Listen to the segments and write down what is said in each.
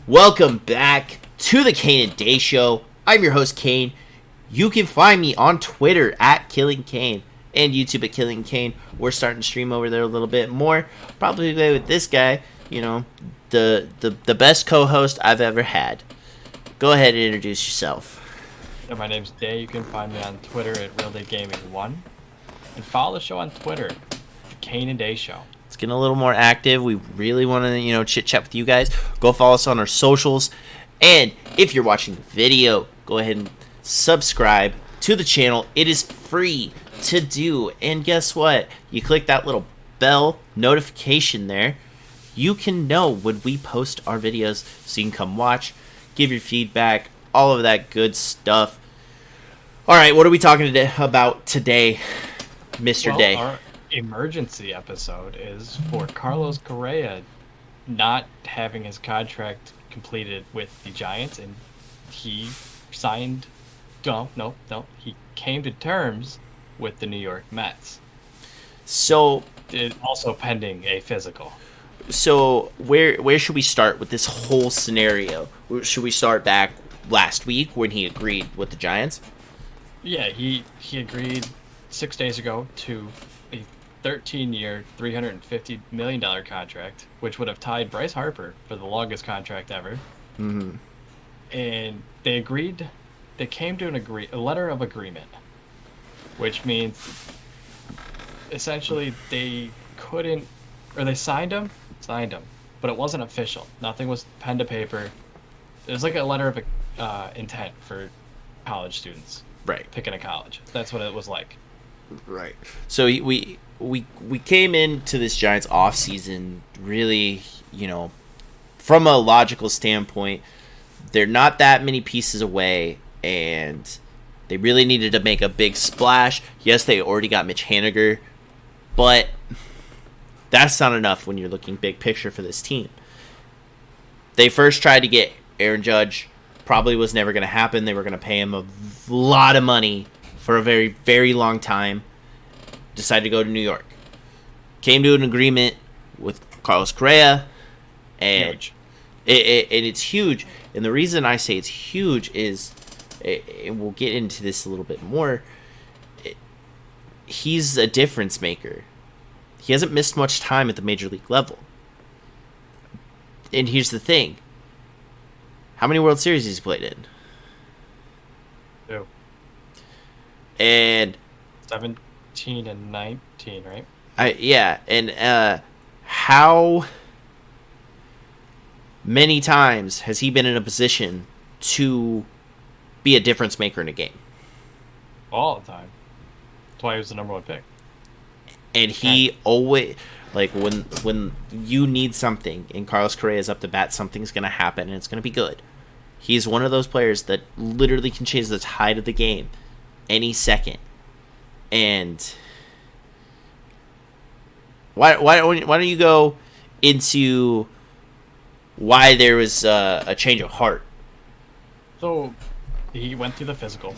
Welcome back to the Kane and Day Show. I'm your host, Kane. You can find me on Twitter at Killing Kane and YouTube at Killing Kane. We're starting to stream over there a little bit more. Probably with this guy, the best co-host I've ever had. Go ahead and introduce yourself. Yeah, my name's Day. You can find me on Twitter at RealDayGaming1. And follow the show on Twitter, the Kane and Day Show. It's getting a little more active. We really want to, chit chat with you guys. Go follow us on our socials. And if you're watching the video, go ahead and subscribe to the channel. It is free to do. And guess what? You click that little bell notification there. You can know when we post our videos so you can come watch, give your feedback, all of that good stuff. All right, what are we talking about today, Mr. Day? Our emergency episode is for Carlos Correa not having his contract completed with the Giants, and he signed. No. He came to terms with the New York Mets. So, it also pending a physical. So, where should we start with this whole scenario? Should we start back last week when he agreed with the Giants? Yeah, he agreed 6 days ago to a 13-year, $350 million contract, which would have tied Bryce Harper for the longest contract ever. Mm-hmm. And they came to a letter of agreement, which means essentially they signed him, but it wasn't official. Nothing was pen to paper. It was like a letter of intent for college students. Right. Picking a college. That's what it was like. Right. So we came into this Giants offseason really, from a logical standpoint, they're not that many pieces away, and they really needed to make a big splash. Yes, they already got Mitch Haniger, but that's not enough when you're looking big picture for this team. They first tried to get Aaron Judge. Probably was never going to happen. They were going to pay him a lot of money for a very, very long time. Decided to go to New York. Came to an agreement with Carlos Correa. And Huge. It's huge. And the reason I say it's huge is, and we'll get into this a little bit more, he's a difference maker. He hasn't missed much time at the major league level. And here's the thing. How many World Series has he played in? 2. And 17 and 19, right? And how many times has he been in a position to be a difference maker in a game? All the time. That's why he was the number 1 pick. And he always, like, when you need something and Carlos Correa is up to bat, something's going to happen and it's going to be good. He's one of those players that literally can change the tide of the game any second. And why don't you go into why there was a change of heart? So he went through the physical.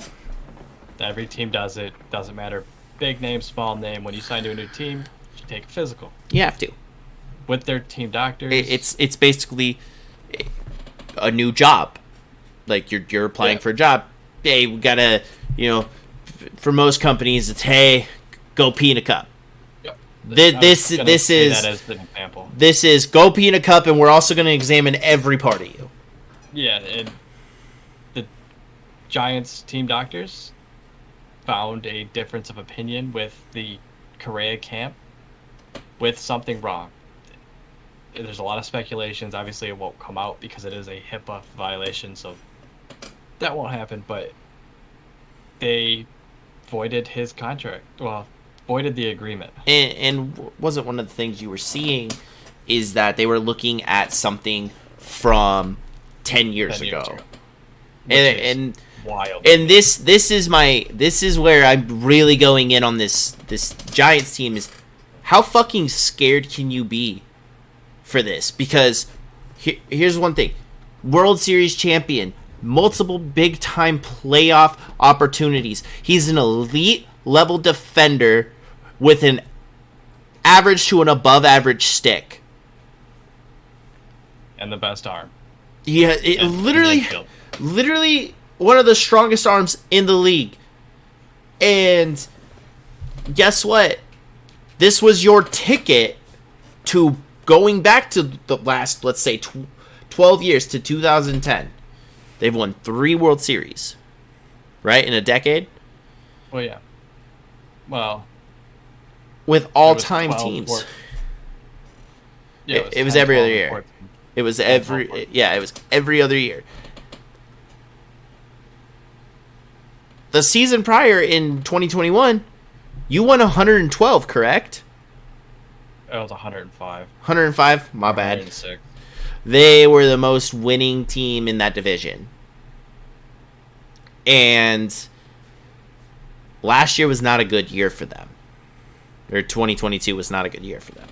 Every team does it. Doesn't matter. Big name, small name. When you sign to a new team, you take a physical. You have to. With their team doctors. It's basically a new job. Like you're applying for a job. Hey, we gotta, for most companies, it's hey, go pee in a cup. Yep. This is that as an example. This is go pee in a cup, and we're also going to examine every part of you. Yeah, and the Giants team doctors found a difference of opinion with the Correa camp with something wrong. There's a lot of speculations. Obviously, it won't come out because it is a HIPAA violation, so that won't happen. But they voided his contract. Well, voided the agreement. And wasn't one of the things you were seeing is that they were looking at something from 10 years ago. And wild. And this is where I'm really going in on this Giants team is how fucking scared can you be for this? Because here's one thing. World Series champion, multiple big time playoff opportunities. He's an elite level defender with an average to an above average stick. And the best arm. Yeah, literally one of the strongest arms in the league. And guess what? This was your ticket to going back to the last, let's say, 12 years to 2010. They've won 3 World Series, right, in a decade? Well, yeah. Well, with all-time teams. 14. Yeah, it was every other year. 14. It was every other year. The season prior in 2021, you won 112, correct? It was 105. 105? My bad. 106. They were the most winning team in that division. And last year was not a good year for them. Or 2022 was not a good year for them.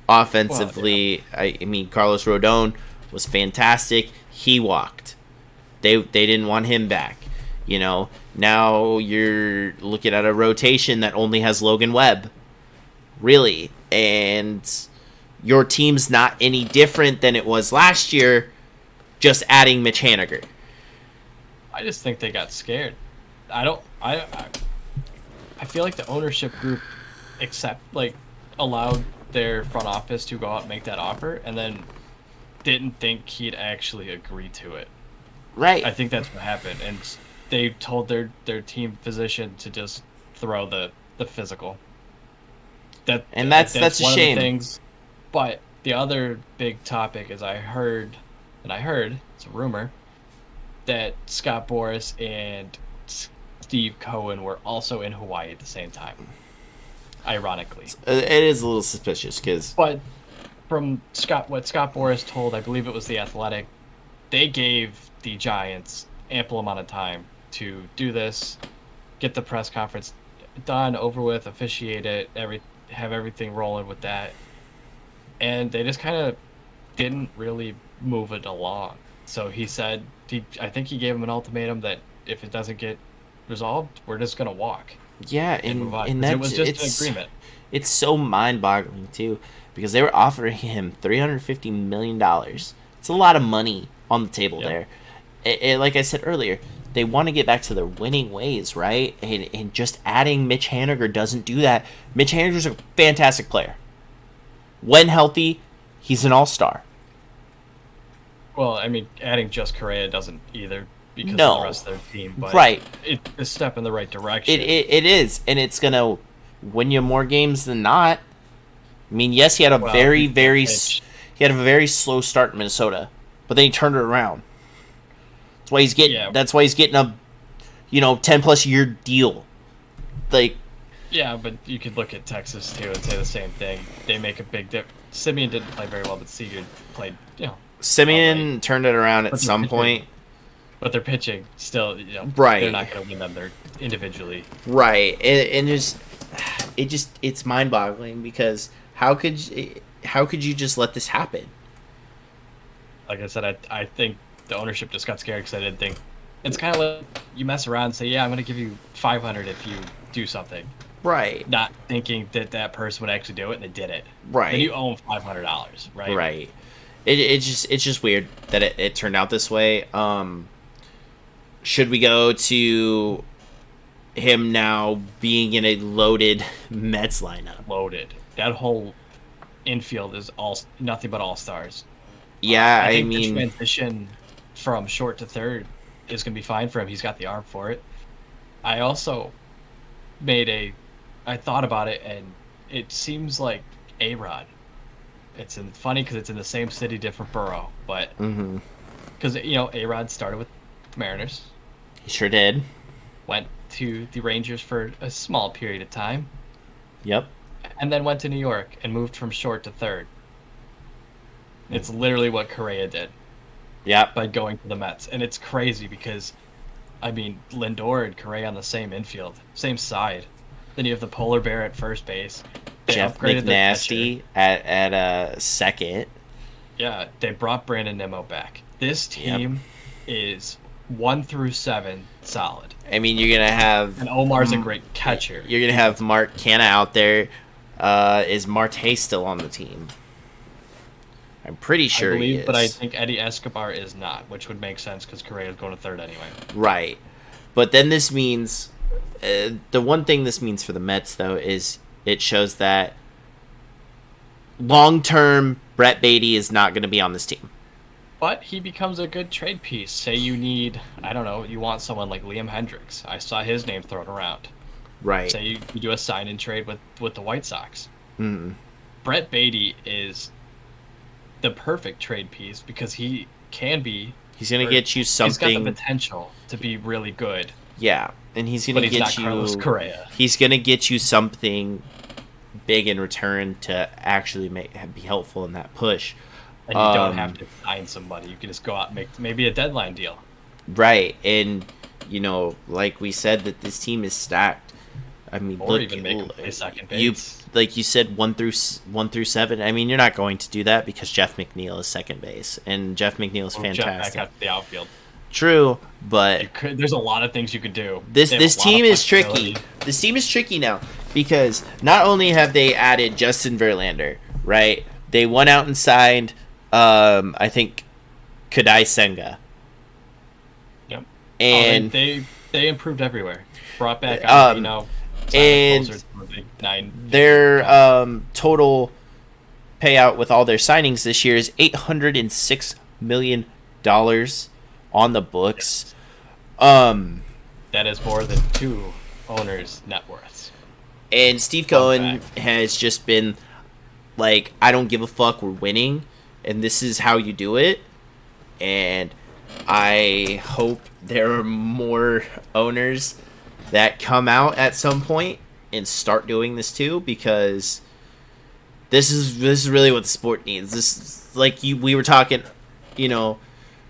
Offensively, well, yeah. I mean, Carlos Rodon was fantastic. He walked. They didn't want him back. You know, now you're looking at a rotation that only has Logan Webb. Really. And your team's not any different than it was last year, just adding Mitch Haniger. I just think they got scared. I feel like the ownership group allowed their front office to go out and make that offer, and then didn't think he'd actually agree to it. Right. I think that's what happened, and they told their team physician to just throw the physical. That's a shame. Of the things. But the other big topic is I heard, it's a rumor, that Scott Boras and Steve Cohen were also in Hawaii at the same time. Ironically. It is a little suspicious because... But from what Scott Boras told, I believe it was The Athletic, they gave the Giants ample amount of time to do this, get the press conference done, over with, officiate it, have everything rolling with that. And they just kind of didn't really move it along. So he said, I think he gave him an ultimatum that if it doesn't get resolved, we're just going to walk. Yeah, and move on. And it was just an agreement. It's so mind-boggling, too, because they were offering him $350 million. It's a lot of money on the table there. Like I said earlier, they want to get back to their winning ways, right? And just adding Mitch Haniger doesn't do that. Mitch Haniger's a fantastic player. When healthy, he's an all-star. Well, I mean, adding just Correa doesn't either because of the rest of their team. But right. It's a step in the right direction. It is, and it's going to win you more games than not. I mean, yes, he had a very slow start in Minnesota, but then he turned it around. That's why he's getting. That's why he's getting a, 10+ year deal. Like. Yeah, but you could look at Texas too and say the same thing. They make a big difference. Simeon didn't play very well, but Seager played. Simeon turned it around at some point. But they're pitching still. Right. They're not going to win them. They're individually. Right, and it's mind-boggling because how could you just let this happen? Like I said, I think the ownership just got scared because I didn't think. It's kind of like you mess around and say, yeah, I'm going to give you $500 if you do something. Right. Not thinking that person would actually do it, and they did it. Right. And you owe them $500, right? Right. It's just weird that it turned out this way. Should we go to him now being in a loaded Mets lineup? Loaded. That whole infield is nothing but all-stars. Yeah, I think the transition from short to third is going to be fine for him. He's got the arm for it. I also I thought about it, and it seems like A-Rod. It's funny because it's in the same city, different borough, but because A-Rod started with Mariners. He sure did. Went to the Rangers for a small period of time. Yep. And then went to New York and moved from short to third. It's literally what Correa did. Yeah. By going to the Mets, and it's crazy because, I mean, Lindor and Correa on the same infield, same side. Then you have the polar bear at first base. They Jeff upgraded McNasty at second. Yeah, they brought Brandon Nimmo back. This team is 1 through 7 solid. I mean, you're gonna have, and Omar's a great catcher. You're gonna have Mark, Canha out there. Is Marte still on the team? I'm pretty I sure he believe, but I is. think Eddie Escobar is not, which would make sense because Correa is going to third anyway. Right. But then this means the one thing this means for the Mets, though, is it shows that long term Brett Beatty is not going to be on this team. But he becomes a good trade piece. Say you need, I don't know, you want someone like Liam Hendricks. I saw his name thrown around. Right. Say you do a sign and trade with the White Sox. Mm. Brett Beatty is the perfect trade piece because he can be. He's going to get you something. He's got the potential to be really good. Yeah, and he's going to get not you. Carlos Correa. He's going to get you something big in return to actually be helpful in that push. And you don't have to sign somebody. You can just go out and make maybe a deadline deal. Right, and like we said, that this team is stacked. I mean, or look, even make him play second base. Like you said, 1 through 7. I mean, you're not going to do that because Jeff McNeil is second base, and Jeff McNeil is fantastic. Jeff back out to the outfield. True, but there's a lot of things you could do. This team is tricky. This team is tricky now because not only have they added Justin Verlander, right? They went out and signed, I think, Kadai Senga. Yep. And they improved everywhere. Brought back, and their total payout with all their signings this year is $806 million on the books. That is more than 2 owners' net worths. And Steve Cohen has just been like, I don't give a fuck, we're winning, and this is how you do it. And I hope there are more owners that come out at some point and start doing this too, because this is really what the sport needs. This is, like we were talking,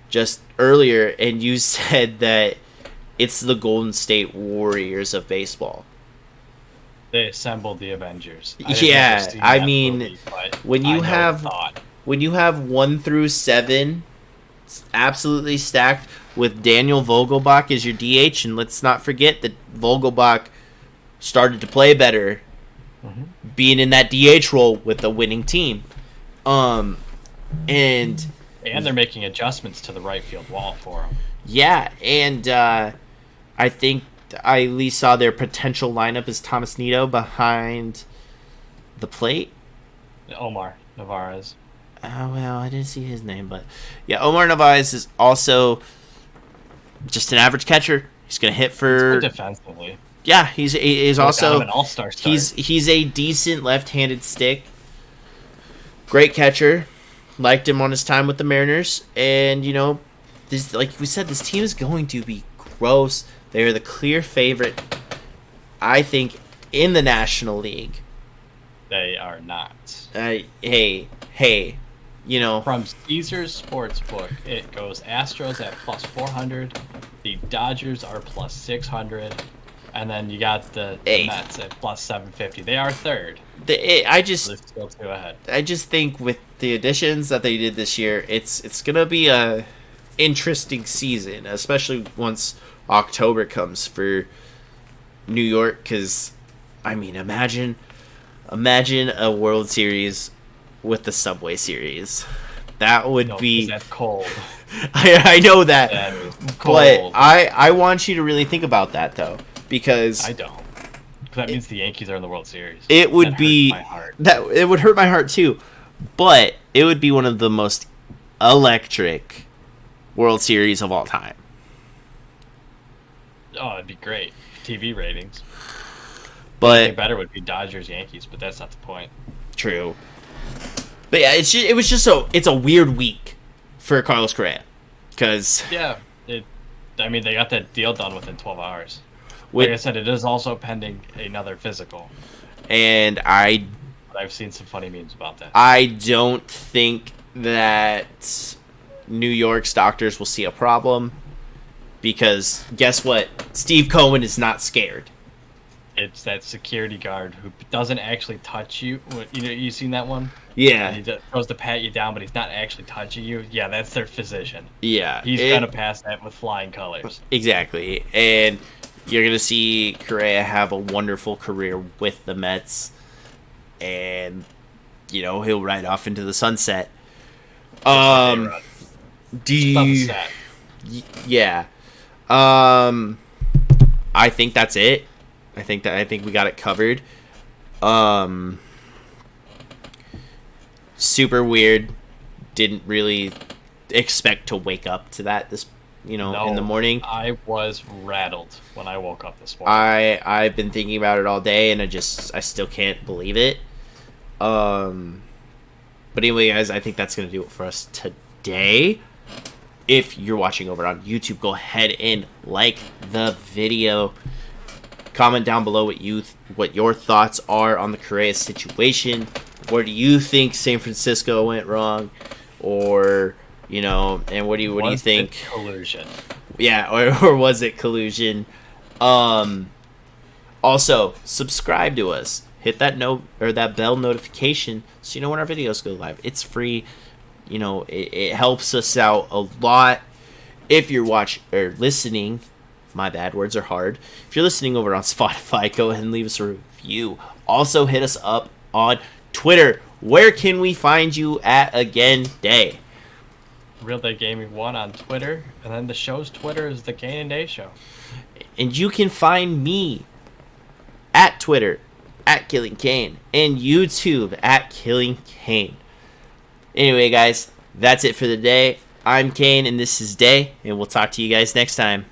just earlier, and you said that it's the Golden State Warriors of baseball. They assembled the Avengers. I mean, when you have 1 through 7 absolutely stacked with Daniel Vogelbach as your DH, and let's not forget that Vogelbach started to play better being in that DH role with the winning team. And they're making adjustments to the right field wall for him. Yeah, and I think I at least saw their potential lineup is Thomas Nido behind the plate. Omar Narvaez. Well, I didn't see his name, but yeah, Omar Narvaez is also just an average catcher. He's gonna hit for defensively. Yeah, he's also an all-star start. He's a decent left-handed stick. Great catcher. Liked him on his time with the Mariners, and this, like we said, this team is going to be gross. They are the clear favorite, I think, in the National League. They are not. Hey, From Caesars Sportsbook, it goes Astros at plus 400, the Dodgers are plus 600, and then you got the Mets at plus 750. They are third. I just still 2 ahead. I just think with the additions that they did this year, it's gonna be a interesting season, especially once October comes for New York. Because I mean, imagine a World Series with the Subway Series. That would be. That's cold. I know that, cold. But I want you to really think about that though, because I don't. Because that means the Yankees are in the World Series. It would be hurts my heart. It would hurt my heart too, but it would be one of the most electric World Series of all time. Oh, it'd be great. TV ratings. But better would be Dodgers Yankees, but that's not the point. True. But yeah, it's a weird week for Carlos Correa, because they got that deal done within 12 hours. Like I said, it is also pending another physical. And I've seen some funny memes about that. I don't think that New York's doctors will see a problem, because guess what? Steve Cohen is not scared. It's that security guard who doesn't actually touch you. You seen that one? Yeah. He goes to pat you down, but he's not actually touching you. Yeah, that's their physician. Yeah. He's going to pass that with flying colors. Exactly. And you're going to see Correa have a wonderful career with the Mets. And, he'll ride off into the sunset. Um, do Just about the you, stat. yeah. I think that's it. I think we got it covered. Um, super weird. Didn't really expect to wake up to that in the morning. I was rattled when I woke up this morning. I've been thinking about it all day, and I still can't believe it. But anyway, guys, I think that's gonna do it for us today. If you're watching over on YouTube, go ahead and like the video. Comment down below what your thoughts are on the Correa situation. Where do you think San Francisco went wrong, or and what do you think? Collusion. Yeah, or was it collusion? Also, subscribe to us. Hit that that bell notification so you know when our videos go live. It's free. It helps us out a lot. If you're listening, my bad, words are hard. If you're listening over on Spotify, go ahead and leave us a review. Also, hit us up on Twitter. Where can we find you at again, Day? Real Day Gaming 1 on Twitter, and then the show's Twitter is the Kane and Day Show. And you can find me at Twitter at Killing Kane and YouTube at Killing Kane. Anyway, guys, that's it for the day. I'm Kane and this is Day, and we'll talk to you guys next time.